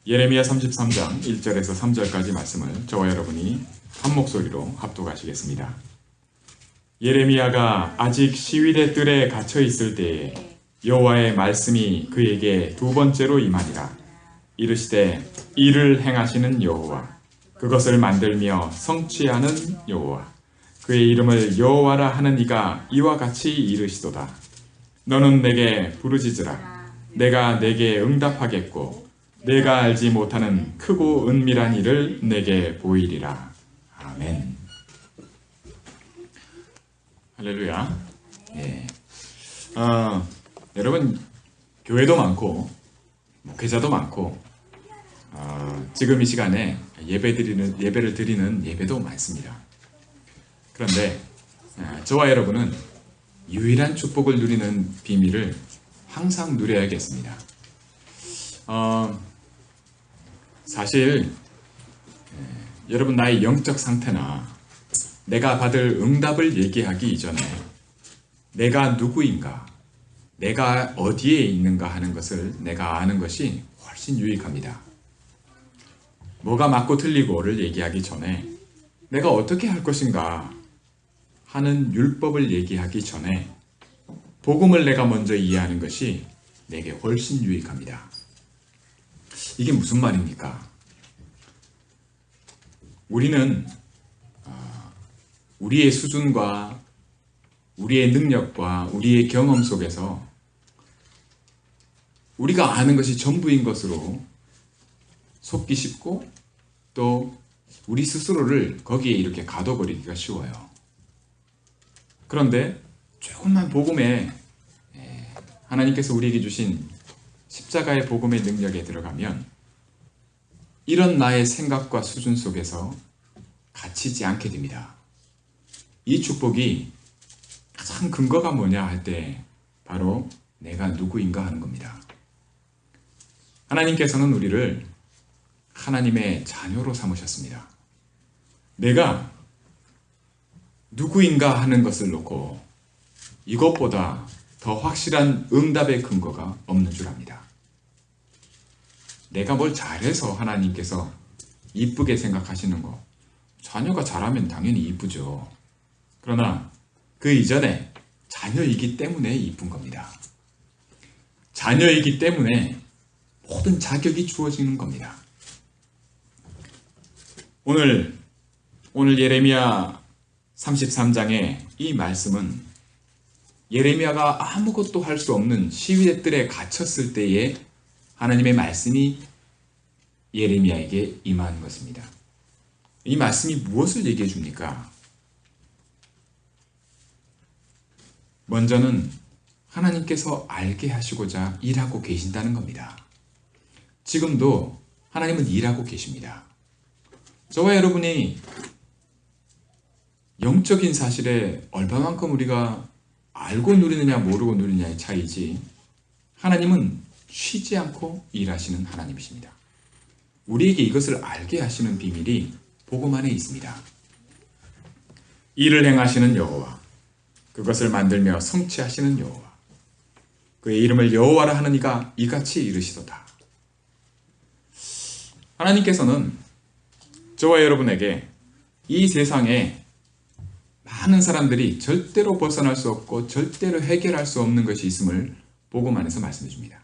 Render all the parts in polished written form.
예레미야 33장 1절에서 3절까지 말씀을 저와 여러분이 한 목소리로 합독하시겠습니다. 예레미야가 아직 시위대 뜰에 갇혀 있을 때에 여호와의 말씀이 그에게 두 번째로 임하니라. 이르시되 이를 행하시는 여호와, 그것을 만들며 성취하는 여호와, 그의 이름을 여호와라 하는 이가 이와 같이 이르시도다. 너는 내게 부르짖으라. 내가 내게 응답하겠고 내가 알지 못하는 크고 은밀한 일을 내게 보이리라. 아멘. 할렐루야. 예. 여러분, 교회도 많고 목회자도 많고 지금 이 시간에 예배를 드리는 예배도 많습니다. 그런데 저와 여러분은 유일한 축복을 누리는 비밀을 항상 누려야겠습니다. 사실 여러분 나의 영적 상태나 내가 받을 응답을 얘기하기 이전에 내가 누구인가, 내가 어디에 있는가 하는 것을 내가 아는 것이 훨씬 유익합니다. 뭐가 맞고 틀리고를 얘기하기 전에 내가 어떻게 할 것인가 하는 율법을 얘기하기 전에 복음을 내가 먼저 이해하는 것이 내게 훨씬 유익합니다. 이게 무슨 말입니까? 우리는 우리의 수준과 우리의 능력과 우리의 경험 속에서 우리가 아는 것이 전부인 것으로 속기 쉽고 또 우리 스스로를 거기에 이렇게 가둬버리기가 쉬워요. 그런데 조금만 복음에 하나님께서 우리에게 주신 십자가의 복음의 능력에 들어가면 이런 나의 생각과 수준 속에서 갇히지 않게 됩니다. 이 축복이 가장 근거가 뭐냐 할 때 바로 내가 누구인가 하는 겁니다. 하나님께서는 우리를 하나님의 자녀로 삼으셨습니다. 내가 누구인가 하는 것을 놓고 이것보다 더 확실한 응답의 근거가 없는 줄 압니다. 내가 뭘 잘해서 하나님께서 이쁘게 생각하시는 거, 자녀가 잘하면 당연히 이쁘죠. 그러나 그 이전에 자녀이기 때문에 이쁜 겁니다. 자녀이기 때문에 모든 자격이 주어지는 겁니다. 오늘 예레미야 33장의 이 말씀은 예레미야가 아무것도 할 수 없는 시위대 뜰에 갇혔을 때에 하나님의 말씀이 예레미야에게 임한 것입니다. 이 말씀이 무엇을 얘기해 줍니까? 먼저는 하나님께서 알게 하시고자 일하고 계신다는 겁니다. 지금도 하나님은 일하고 계십니다. 저와 여러분이 영적인 사실에 얼마만큼 우리가 알고 누리느냐 모르고 누리느냐의 차이지, 하나님은 쉬지 않고 일하시는 하나님이십니다. 우리에게 이것을 알게 하시는 비밀이 복음 안에 있습니다. 일을 행하시는 여호와, 그것을 만들며 성취하시는 여호와, 그의 이름을 여호와라 하는 이가 이같이 이르시도다. 하나님께서는 저와 여러분에게 이 세상에 많은 사람들이 절대로 벗어날 수 없고 절대로 해결할 수 없는 것이 있음을 복음 안에서 말씀해 줍니다.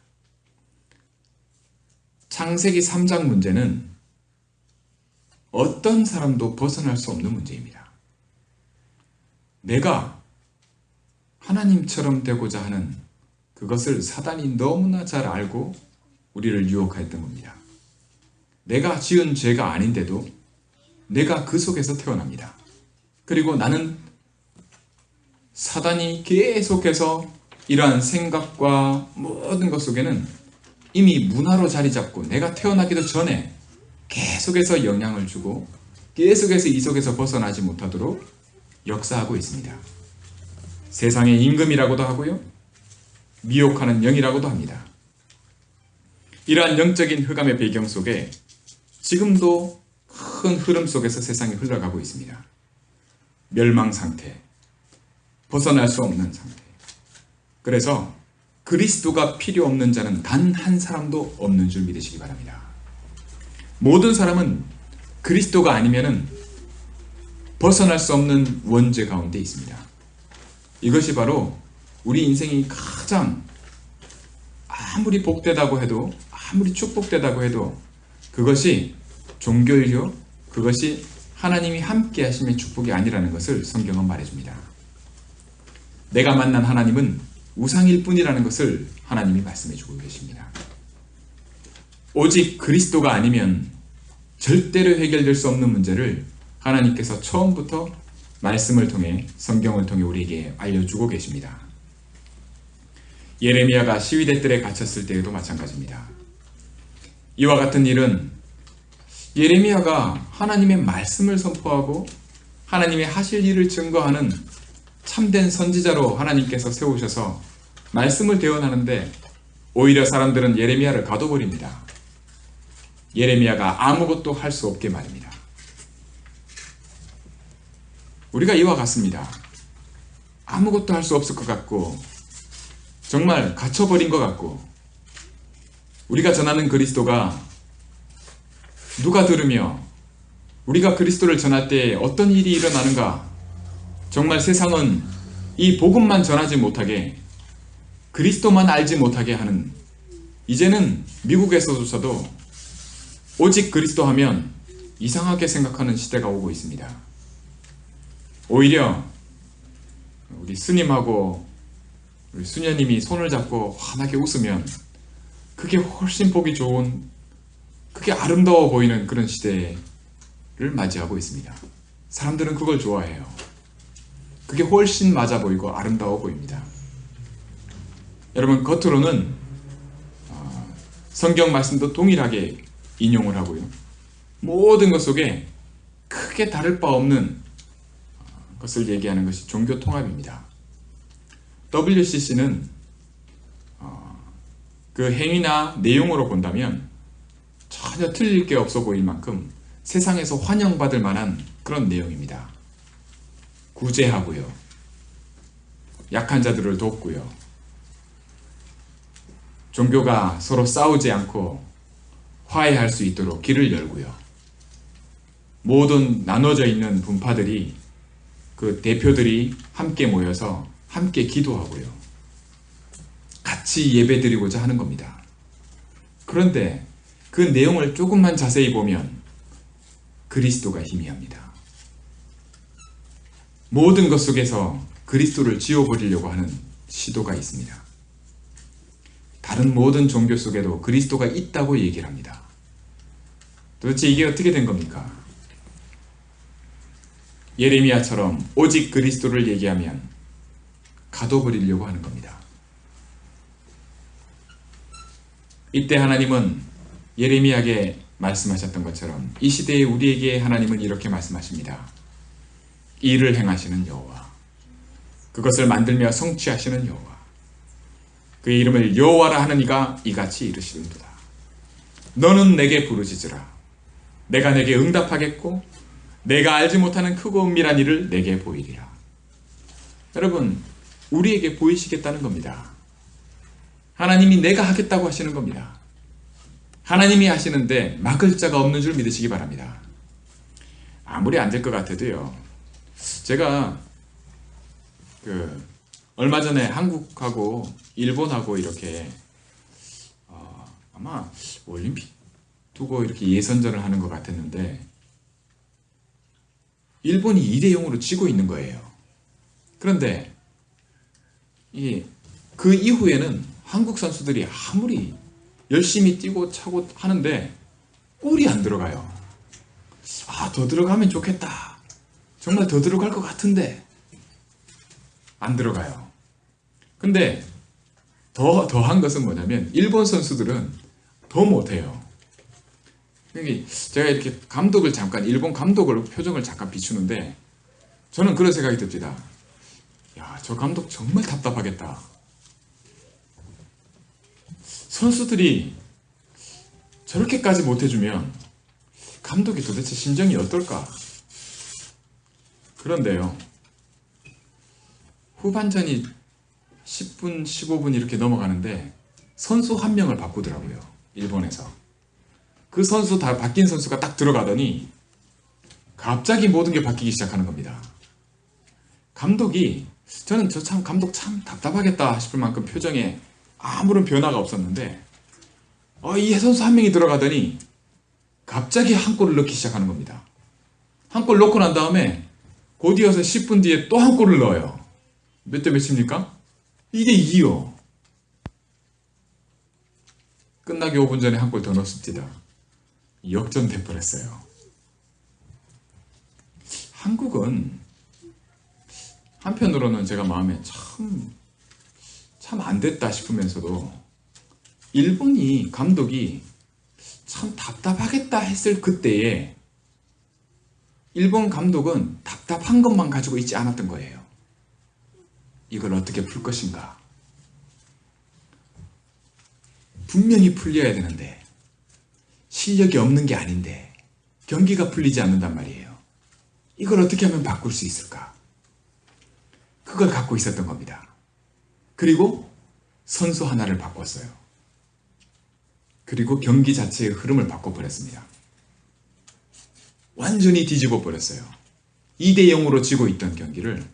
창세기 3장 문제는 어떤 사람도 벗어날 수 없는 문제입니다. 내가 하나님처럼 되고자 하는 그것을 사단이 너무나 잘 알고 우리를 유혹했던 겁니다. 내가 지은 죄가 아닌데도 내가 그 속에서 태어납니다. 그리고 나는 사단이 계속해서 이러한 생각과 모든 것 속에는 이미 문화로 자리 잡고 내가 태어나기도 전에 계속해서 영향을 주고 계속해서 이 속에서 벗어나지 못하도록 역사하고 있습니다. 세상의 임금이라고도 하고요, 미혹하는 영이라고도 합니다. 이러한 영적인 흑암의 배경 속에 지금도 큰 흐름 속에서 세상이 흘러가고 있습니다. 멸망 상태, 벗어날 수 없는 상태. 그래서 그리스도가 필요 없는 자는 단 한 사람도 없는 줄 믿으시기 바랍니다. 모든 사람은 그리스도가 아니면은 벗어날 수 없는 원죄 가운데 있습니다. 이것이 바로 우리 인생이 가장 아무리 복되다고 해도, 아무리 축복되다고 해도 그것이 종교이요, 그것이 하나님이 함께 하심의 축복이 아니라는 것을 성경은 말해줍니다. 내가 만난 하나님은 우상일 뿐이라는 것을 하나님이 말씀해주고 계십니다. 오직 그리스도가 아니면 절대로 해결될 수 없는 문제를 하나님께서 처음부터 말씀을 통해, 성경을 통해 우리에게 알려주고 계십니다. 예레미야가 시위대 뜰에 갇혔을 때에도 마찬가지입니다. 이와 같은 일은 예레미야가 하나님의 말씀을 선포하고 하나님의 하실 일을 증거하는 참된 선지자로 하나님께서 세우셔서 말씀을 대언하는데 오히려 사람들은 예레미야를 가둬버립니다. 예레미야가 아무것도 할 수 없게 말입니다. 우리가 이와 같습니다. 아무것도 할 수 없을 것 같고 정말 갇혀버린 것 같고, 우리가 전하는 그리스도가 누가 들으며 우리가 그리스도를 전할 때 어떤 일이 일어나는가, 정말 세상은 이 복음만 전하지 못하게, 그리스도만 알지 못하게 하는, 이제는 미국에서조차도 오직 그리스도 하면 이상하게 생각하는 시대가 오고 있습니다. 오히려 우리 스님하고 우리 수녀님이 손을 잡고 환하게 웃으면 그게 훨씬 보기 좋은, 그게 아름다워 보이는 그런 시대를 맞이하고 있습니다. 사람들은 그걸 좋아해요. 그게 훨씬 맞아 보이고 아름다워 보입니다. 여러분, 겉으로는 성경 말씀도 동일하게 인용을 하고요, 모든 것 속에 크게 다를 바 없는 것을 얘기하는 것이 종교 통합입니다. WCC는 그 행위나 내용으로 본다면 전혀 틀릴 게 없어 보일 만큼 세상에서 환영받을 만한 그런 내용입니다. 구제하고요, 약한 자들을 돕고요, 종교가 서로 싸우지 않고 화해할 수 있도록 길을 열고요, 모든 나눠져 있는 분파들이, 그 대표들이 함께 모여서 함께 기도하고요, 같이 예배드리고자 하는 겁니다. 그런데 그 내용을 조금만 자세히 보면 그리스도가 희미합니다. 모든 것 속에서 그리스도를 지워버리려고 하는 시도가 있습니다. 다른 모든 종교 속에도 그리스도가 있다고 얘기를 합니다. 도대체 이게 어떻게 된 겁니까? 예레미야처럼 오직 그리스도를 얘기하면 가둬버리려고 하는 겁니다. 이때 하나님은 예레미야에게 말씀하셨던 것처럼 이 시대에 우리에게 하나님은 이렇게 말씀하십니다. 일을 행하시는 여호와, 그것을 만들며 성취하시는 여호와, 그의 이름을 여호와라 하는 이가 이같이 이르시는도다. 너는 내게 부르짖으라. 내가 내게 응답하겠고 내가 알지 못하는 크고 은밀한 일을 내게 보이리라. 여러분, 우리에게 보이시겠다는 겁니다. 하나님이 내가 하겠다고 하시는 겁니다. 하나님이 하시는데 막을 자가 없는 줄 믿으시기 바랍니다. 아무리 안 될 것 같아도요, 제가 얼마 전에 한국하고 일본하고 이렇게 아마 올림픽 두고 이렇게 예선전을 하는 것 같았는데 일본이 2대0으로 지고 있는 거예요. 그런데 그 이후에는 한국 선수들이 아무리 열심히 뛰고 차고 하는데 골이 안 들어가요. 더 들어가면 좋겠다, 정말 더 들어갈 것 같은데 안 들어가요. 근데 더한 것은 뭐냐면 일본 선수들은 더 못해요. 제가 이렇게 감독을 잠깐, 일본 감독을 표정을 잠깐 비추는데 저는 그런 생각이 듭니다. 야, 저 감독 정말 답답하겠다. 선수들이 저렇게까지 못해주면 감독이 도대체 심정이 어떨까? 그런데요, 후반전이 10분, 15분 이렇게 넘어가는데 선수 한 명을 바꾸더라고요, 일본에서. 그 그 선수 다 바뀐 선수가 딱 들어가더니 갑자기 모든 게 바뀌기 시작하는 겁니다. 감독이 저는 저 참 감독 참 답답하겠다 싶을 만큼 표정에 아무런 변화가 없었는데 이 선수 한 명이 들어가더니 갑자기 한 골을 넣기 시작하는 겁니다. 한 골 넣고 난 다음에 곧 이어서 10분 뒤에 또 한 골을 넣어요. 몇 대 몇입니까? 2대2요. 끝나기 5분 전에 한 골 더 넣었습니다. 역전돼 버렸어요. 한국은 한편으로는 제가 마음에 참 안 됐다 싶으면서도 일본이 감독이 참 답답하겠다 했을 그때에 일본 감독은 답답한 것만 가지고 있지 않았던 거예요. 이걸 어떻게 풀 것인가. 분명히 풀려야 되는데 실력이 없는 게 아닌데 경기가 풀리지 않는단 말이에요. 이걸 어떻게 하면 바꿀 수 있을까? 그걸 갖고 있었던 겁니다. 그리고 선수 하나를 바꿨어요. 그리고 경기 자체의 흐름을 바꿔버렸습니다. 완전히 뒤집어 버렸어요. 2대0으로 지고 있던 경기를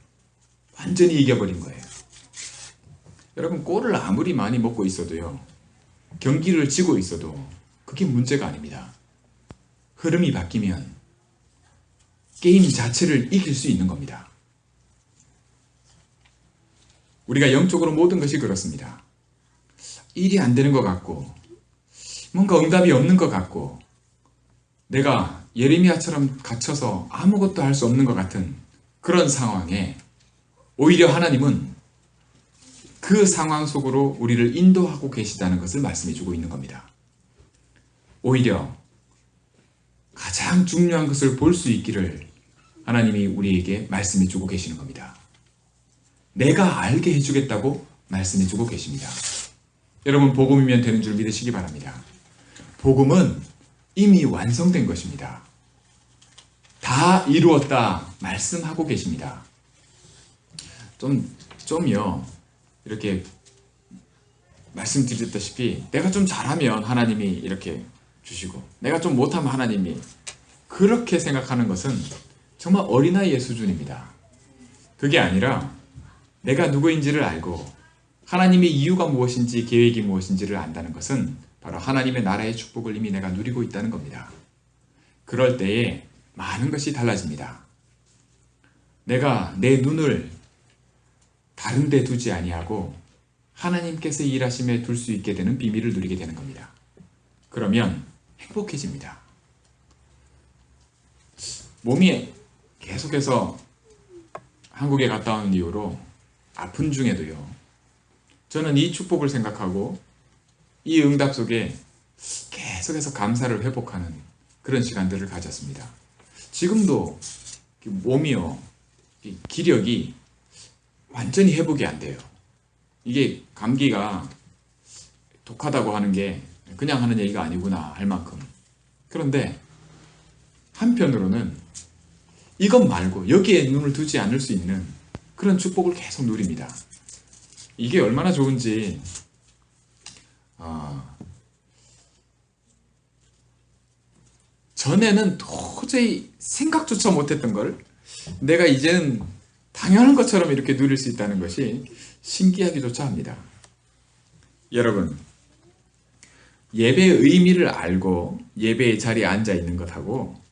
완전히 이겨버린 거예요. 여러분, 골을 아무리 많이 먹고 있어도요, 경기를 지고 있어도 그게 문제가 아닙니다. 흐름이 바뀌면 게임 자체를 이길 수 있는 겁니다. 우리가 영적으로 모든 것이 그렇습니다. 일이 안 되는 것 같고 뭔가 응답이 없는 것 같고 내가 예레미야처럼 갇혀서 아무것도 할 수 없는 것 같은 그런 상황에 오히려 하나님은 그 상황 속으로 우리를 인도하고 계시다는 것을 말씀해 주고 있는 겁니다. 오히려 가장 중요한 것을 볼 수 있기를 하나님이 우리에게 말씀해 주고 계시는 겁니다. 내가 알게 해주겠다고 말씀해 주고 계십니다. 여러분, 복음이면 되는 줄 믿으시기 바랍니다. 복음은 이미 완성된 것입니다. 다 이루었다 말씀하고 계십니다. 좀요, 이렇게 말씀드렸다시피 내가 좀 잘하면 하나님이 이렇게 주시고 내가 좀 못하면 하나님이, 그렇게 생각하는 것은 정말 어린아이의 수준입니다. 그게 아니라 내가 누구인지를 알고 하나님의 이유가 무엇인지 계획이 무엇인지를 안다는 것은 바로 하나님의 나라의 축복을 이미 내가 누리고 있다는 겁니다. 그럴 때에 많은 것이 달라집니다. 내가 내 눈을 다른 데 두지 아니하고 하나님께서 일하심에 둘 수 있게 되는 비밀을 누리게 되는 겁니다. 그러면 행복해집니다. 몸이 계속해서 한국에 갔다 온 이후로 아픈 중에도요, 저는 이 축복을 생각하고 이 응답 속에 계속해서 감사를 회복하는 그런 시간들을 가졌습니다. 지금도 몸이요, 기력이 완전히 회복이 안 돼요. 이게 감기가 독하다고 하는 게 그냥 하는 얘기가 아니구나 할 만큼. 그런데 한편으로는 이것 말고 여기에 눈을 두지 않을 수 있는 그런 축복을 계속 누립니다. 이게 얼마나 좋은지 전에는 도저히 생각조차 못했던 걸 내가 이제는 당연한 것처럼 이렇게 누릴 수 있다는 것이 신기하기조차 합니다. 여러분, 예배의 의미를 알고 예배의 자리에 앉아 있는 것하고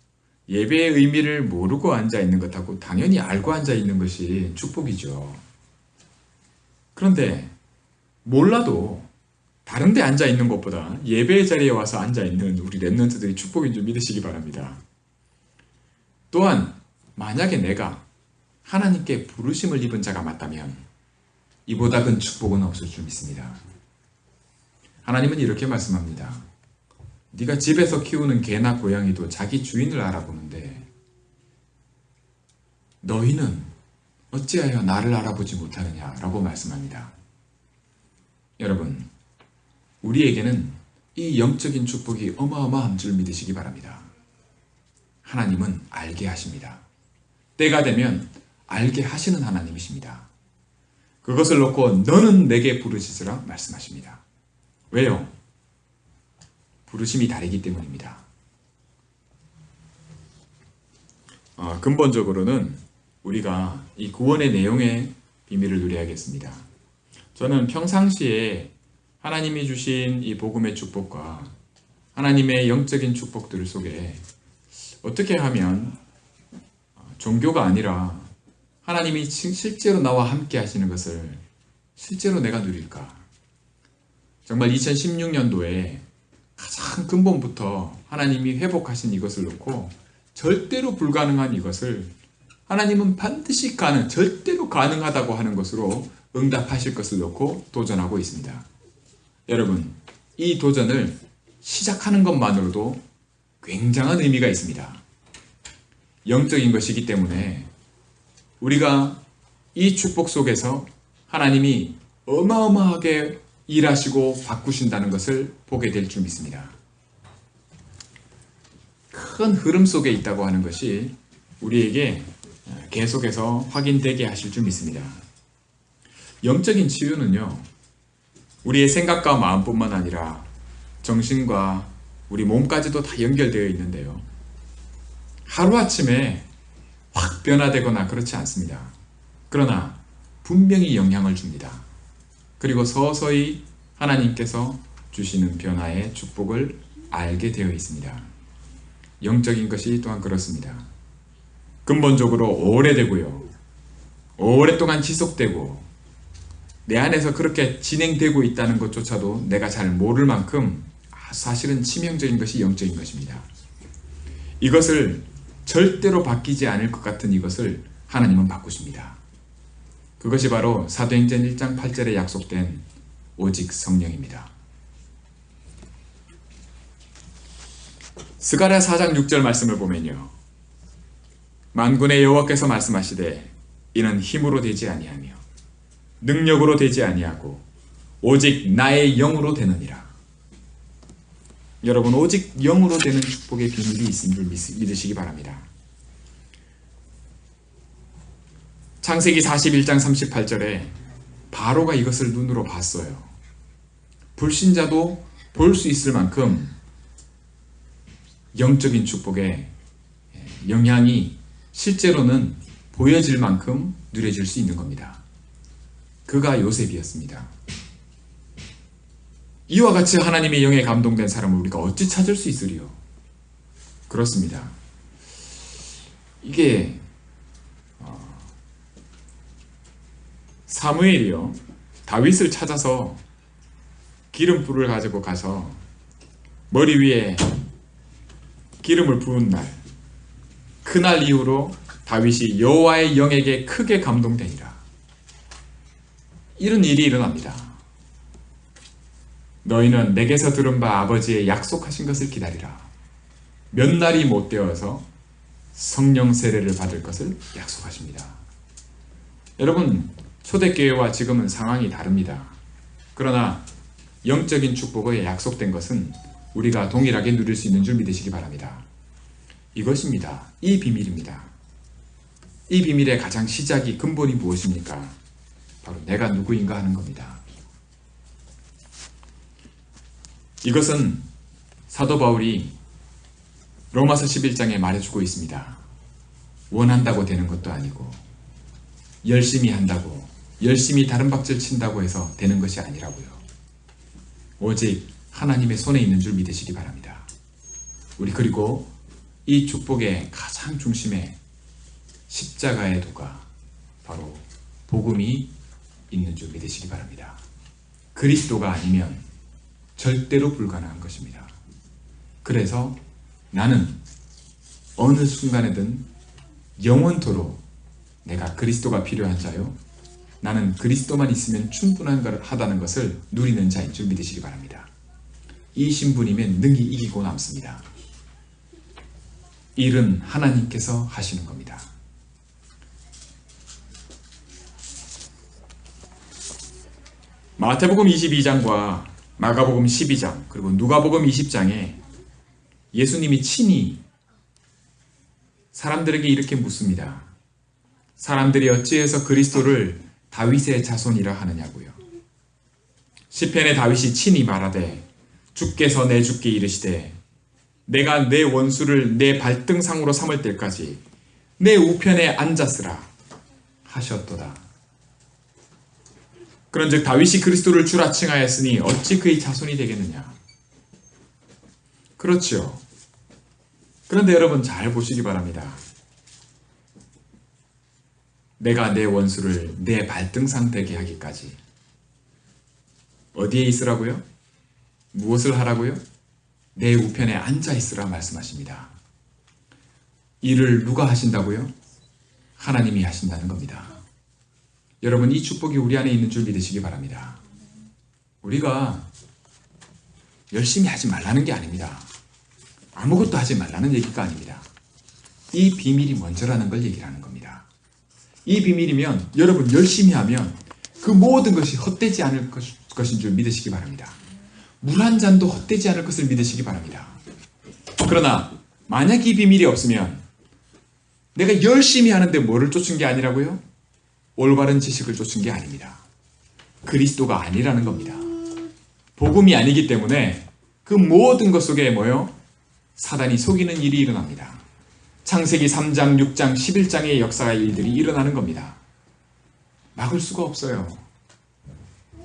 예배의 의미를 모르고 앉아 있는 것하고 당연히 알고 앉아 있는 것이 축복이죠. 그런데 몰라도 다른 데 앉아 있는 것보다 예배의 자리에 와서 앉아 있는 우리 랩런트들이 축복인 줄 믿으시기 바랍니다. 또한 만약에 내가 하나님께 부르심을 입은 자가 맞다면 이보다 큰 축복은 없을 줄 믿습니다. 하나님은 이렇게 말씀합니다. 네가 집에서 키우는 개나 고양이도 자기 주인을 알아보는데 너희는 어찌하여 나를 알아보지 못하느냐라고 말씀합니다. 여러분, 우리에게는 이 영적인 축복이 어마어마한 줄 믿으시기 바랍니다. 하나님은 알게 하십니다. 때가 되면 알게 하시는 하나님이십니다. 그것을 놓고 너는 내게 부르짖으라 말씀하십니다. 왜요? 부르심이 다르기 때문입니다. 근본적으로는 우리가 이 구원의 내용의 비밀을 누려야겠습니다. 저는 평상시에 하나님이 주신 이 복음의 축복과 하나님의 영적인 축복들 속에 어떻게 하면 종교가 아니라 하나님이 실제로 나와 함께 하시는 것을 실제로 내가 누릴까? 정말 2016년도에 가장 근본부터 하나님이 회복하신 이것을 놓고 절대로 불가능한 이것을 하나님은 반드시 절대로 가능하다고 하는 것으로 응답하실 것을 놓고 도전하고 있습니다. 여러분, 이 도전을 시작하는 것만으로도 굉장한 의미가 있습니다. 영적인 것이기 때문에 우리가 이 축복 속에서 하나님이 어마어마하게 일하시고 바꾸신다는 것을 보게 될 줄 믿습니다. 큰 흐름 속에 있다고 하는 것이 우리에게 계속해서 확인되게 하실 줄 믿습니다. 영적인 치유는요, 우리의 생각과 마음뿐만 아니라 정신과 우리 몸까지도 다 연결되어 있는데요. 하루아침에 확 변화되거나 그렇지 않습니다. 그러나 분명히 영향을 줍니다. 그리고 서서히 하나님께서 주시는 변화의 축복을 알게 되어 있습니다. 영적인 것이 또한 그렇습니다. 근본적으로 오래되고요. 오랫동안 지속되고 내 안에서 그렇게 진행되고 있다는 것조차도 내가 잘 모를 만큼 사실은 치명적인 것이 영적인 것입니다. 이것을 절대로 바뀌지 않을 것 같은 이것을 하나님은 바꾸십니다. 그것이 바로 사도행전 1장 8절에 약속된 오직 성령입니다. 스가랴 4장 6절 말씀을 보면요, 만군의 여호와께서 말씀하시되 이는 힘으로 되지 아니하며 능력으로 되지 아니하고 오직 나의 영으로 되느니라. 여러분, 오직 영으로 되는 축복의 비밀이 있는 줄 믿으시기 바랍니다. 창세기 41장 38절에 바로가 이것을 눈으로 봤어요. 불신자도 볼 수 있을 만큼 영적인 축복의 영향이 실제로는 보여질 만큼 누려질 수 있는 겁니다. 그가 요셉이었습니다. 이와 같이 하나님의 영에 감동된 사람을 우리가 어찌 찾을 수 있으리요? 그렇습니다. 이게 사무엘이요, 다윗을 찾아서 기름불을 가지고 가서 머리 위에 기름을 부은 날, 그날 이후로 다윗이 여호와의 영에게 크게 감동되니라. 이런 일이 일어납니다. 너희는 내게서 들은 바 아버지의 약속하신 것을 기다리라. 몇 날이 못 되어서 성령 세례를 받을 것을 약속하십니다. 여러분, 초대교회와 지금은 상황이 다릅니다. 그러나 영적인 축복에 약속된 것은 우리가 동일하게 누릴 수 있는 줄 믿으시기 바랍니다. 이것입니다. 이 비밀입니다. 이 비밀의 가장 시작이, 근본이 무엇입니까? 바로 내가 누구인가 하는 겁니다. 이것은 사도 바울이 로마서 11장에 말해주고 있습니다. 원한다고 되는 것도 아니고, 열심히 한다고, 열심히 다른 박질 친다고 해서 되는 것이 아니라고요. 오직 하나님의 손에 있는 줄 믿으시기 바랍니다. 우리 그리고 이 축복의 가장 중심에 십자가의 도가, 바로 복음이 있는 줄 믿으시기 바랍니다. 그리스도가 아니면 절대로 불가능한 것입니다. 그래서 나는 어느 순간에든 영원토록 내가 그리스도가 필요한 자요, 나는 그리스도만 있으면 충분하다는 것을 누리는 자인 줄 믿으시기 바랍니다. 이 신분이면 능히 이기고 남습니다. 일은 하나님께서 하시는 겁니다. 마태복음 22장과 마가복음 12장 그리고 누가복음 20장에 예수님이 친히 사람들에게 이렇게 묻습니다. 사람들이 어찌해서 그리스도를 다윗의 자손이라 하느냐고요. 시편의 다윗이 친히 말하되 주께서 내 주께 이르시되 내가 내 원수를 내 발등상으로 삼을 때까지 내 우편에 앉았으라 하셨도다. 그런즉 다윗이 그리스도를 주라 칭하였으니 어찌 그의 자손이 되겠느냐. 그렇죠. 그런데 여러분 잘 보시기 바랍니다. 내가 내 원수를 내 발등상 되게 하기까지 어디에 있으라고요? 무엇을 하라고요? 내 우편에 앉아 있으라 말씀하십니다. 이를 누가 하신다고요? 하나님이 하신다는 겁니다. 여러분 이 축복이 우리 안에 있는 줄 믿으시기 바랍니다. 우리가 열심히 하지 말라는 게 아닙니다. 아무것도 하지 말라는 얘기가 아닙니다. 이 비밀이 먼저라는 걸 얘기하는 겁니다. 이 비밀이면 여러분 열심히 하면 그 모든 것이 헛되지 않을 것인 줄 믿으시기 바랍니다. 물 한 잔도 헛되지 않을 것을 믿으시기 바랍니다. 그러나 만약 이 비밀이 없으면 내가 열심히 하는데 뭐를 쫓은 게 아니라고요? 올바른 지식을 쫓은 게 아닙니다. 그리스도가 아니라는 겁니다. 복음이 아니기 때문에 그 모든 것 속에 뭐요? 사단이 속이는 일이 일어납니다. 창세기 3장, 6장, 11장의 역사의 일들이 일어나는 겁니다. 막을 수가 없어요.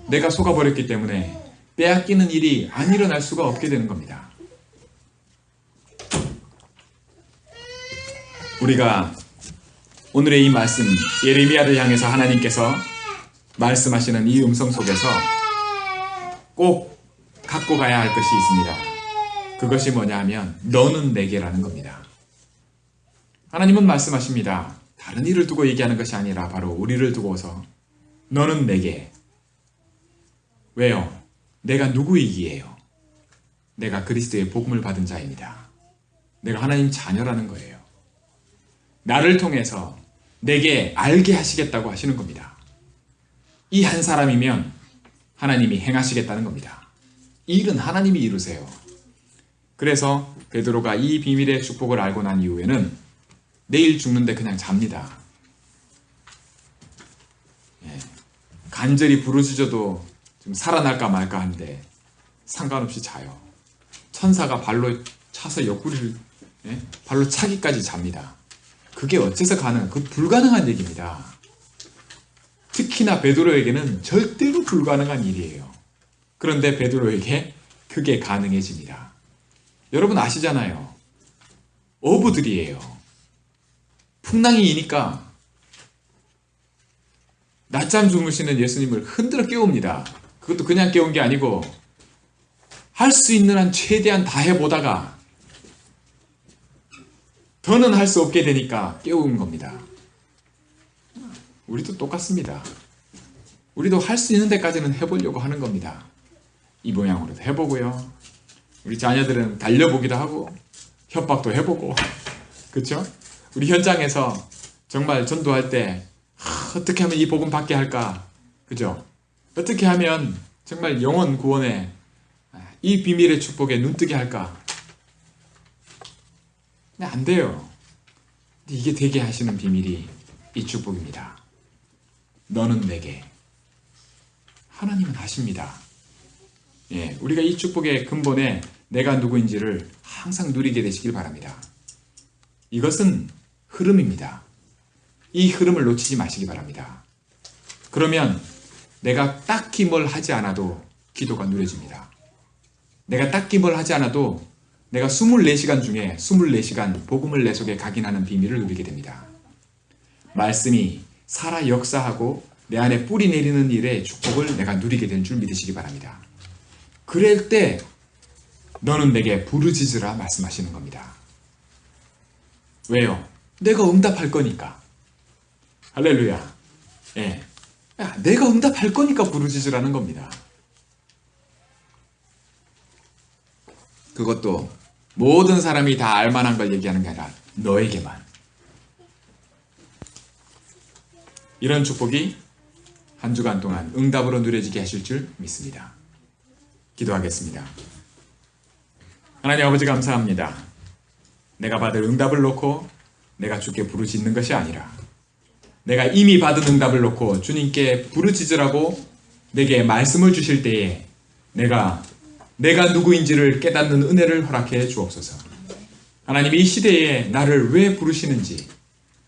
내가 속아버렸기 때문에 빼앗기는 일이 안 일어날 수가 없게 되는 겁니다. 우리가 오늘의 이 말씀, 예레미야를 향해서 하나님께서 말씀하시는 이 음성 속에서 꼭 갖고 가야 할 것이 있습니다. 그것이 뭐냐 하면 너는 내게라는 겁니다. 하나님은 말씀하십니다. 다른 일을 두고 얘기하는 것이 아니라 바로 우리를 두고서 너는 내게. 왜요? 내가 누구이기에요? 내가 그리스도의 복음을 받은 자입니다. 내가 하나님 자녀라는 거예요. 나를 통해서 내게 알게 하시겠다고 하시는 겁니다. 이 한 사람이면 하나님이 행하시겠다는 겁니다. 이 일은 하나님이 이루세요. 그래서 베드로가 이 비밀의 축복을 알고 난 이후에는 내일 죽는데 그냥 잡니다. 간절히 부르짖어도 좀 살아날까 말까 하는데 상관없이 자요. 천사가 발로 차서 옆구리를 발로 차기까지 잡니다. 그게 어째서 가능한? 그 불가능한 얘기입니다. 특히나 베드로에게는 절대로 불가능한 일이에요. 그런데 베드로에게 그게 가능해집니다. 여러분 아시잖아요. 어부들이에요. 풍랑이 이니까 낮잠 주무시는 예수님을 흔들어 깨웁니다. 그것도 그냥 깨운 게 아니고 할 수 있는 한 최대한 다 해보다가 더는 할 수 없게 되니까 깨운 겁니다. 우리도 똑같습니다. 우리도 할 수 있는 데까지는 해보려고 하는 겁니다. 이 모양으로도 해보고요. 우리 자녀들은 달려보기도 하고 협박도 해보고 그렇죠? 우리 현장에서 정말 전도할 때 어떻게 하면 이 복음 받게 할까? 그죠? 어떻게 하면 정말 영혼 구원에 이 비밀의 축복에 눈뜨게 할까? 근데 안 돼요. 근데 이게 되게 하시는 비밀이 이 축복입니다. 너는 내게. 하나님은 하십니다. 우리가 이 축복의 근본에 내가 누구인지를 항상 누리게 되시길 바랍니다. 이것은 흐름입니다. 이 흐름을 놓치지 마시기 바랍니다. 그러면 내가 딱히 뭘 하지 않아도 기도가 누려집니다. 내가 딱히 뭘 하지 않아도 내가 24시간 중에 24시간 복음을 내 속에 각인하는 비밀을 누리게 됩니다. 말씀이 살아 역사하고 내 안에 뿌리 내리는 일의 축복을 내가 누리게 된 줄 믿으시기 바랍니다. 그럴 때 너는 내게 부르짖으라 말씀하시는 겁니다. 왜요? 내가 응답할 거니까. 할렐루야. 내가 응답할 거니까 부르짖으라는 겁니다. 그것도 모든 사람이 다 알만한 걸 얘기하는 게 아니라 너에게만. 이런 축복이 한 주간 동안 응답으로 누려지게 하실 줄 믿습니다. 기도하겠습니다. 하나님 아버지 감사합니다. 내가 받을 응답을 놓고 내가 주께 부르짖는 것이 아니라 내가 이미 받은 응답을 놓고 주님께 부르짖으라고 내게 말씀을 주실 때에 내가 누구인지를 깨닫는 은혜를 허락해 주옵소서. 하나님 이 시대에 나를 왜 부르시는지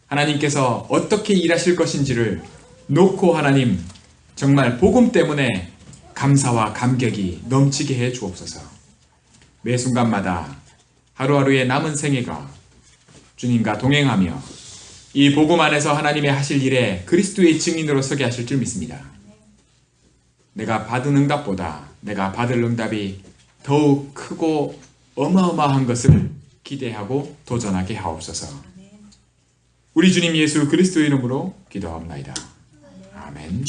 하나님께서 어떻게 일하실 것인지를 놓고 하나님 정말 복음 때문에 감사와 감격이 넘치게 해 주옵소서. 매 순간마다 하루하루의 남은 생애가 주님과 동행하며 이 복음 안에서 하나님의 하실 일에 그리스도의 증인으로 서게 하실 줄 믿습니다. 내가 받은 응답보다 내가 받을 응답이 더욱 크고 어마어마한 것을 기대하고 도전하게 하옵소서. 우리 주님 예수 그리스도의 이름으로 기도합니다. 아멘.